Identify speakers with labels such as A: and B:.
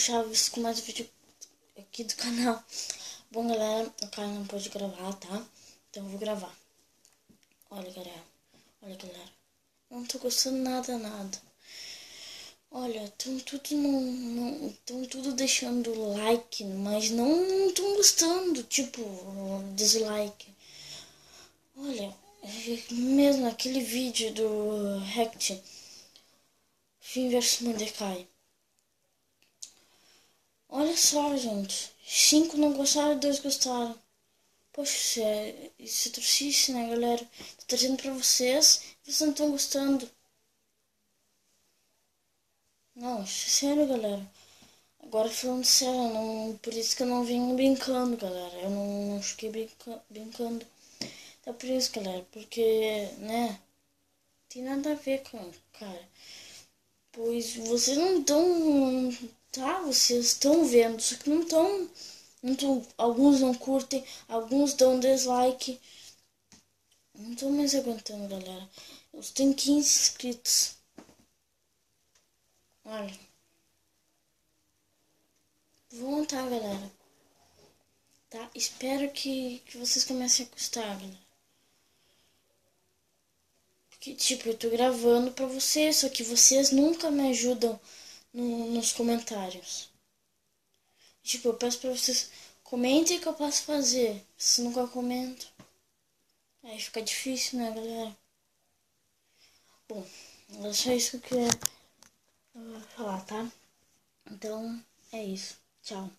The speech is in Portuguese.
A: Chaves com mais vídeo aqui do canal. Bom, galera, o cara não pode gravar, tá? Então eu vou gravar. Olha, galera. Olha, galera. Não tô gostando nada. Olha, tão tudo deixando like, mas não tão gostando, tipo, dislike. Olha, mesmo aquele vídeo do React, Finn vs Mordecai. Olha só, gente. 5 não gostaram, 2 gostaram. Poxa, isso é triste, né, galera? Tô trazendo pra vocês e vocês não estão gostando. Não, sério, galera. Agora falando sério, não, por isso que eu não vim brincando, galera. Eu não fiquei brincando. É por isso, galera, porque, né, tem nada a ver com, cara. Pois vocês não estão, tá? Vocês estão vendo, só que não estão. Alguns não curtem, alguns dão dislike. Não tô mais aguentando, galera. Eu tenho 15 inscritos. Olha. Vou montar, galera. Tá? Espero que vocês comecem a gostar, galera. Porque, tipo, eu tô gravando pra vocês, só que vocês nunca me ajudam nos comentários. Tipo, eu peço pra vocês, comentem o que eu posso fazer. Vocês nunca comentam. Aí fica difícil, né, galera? Bom, é só isso que eu queria falar, tá? Então, é isso. Tchau.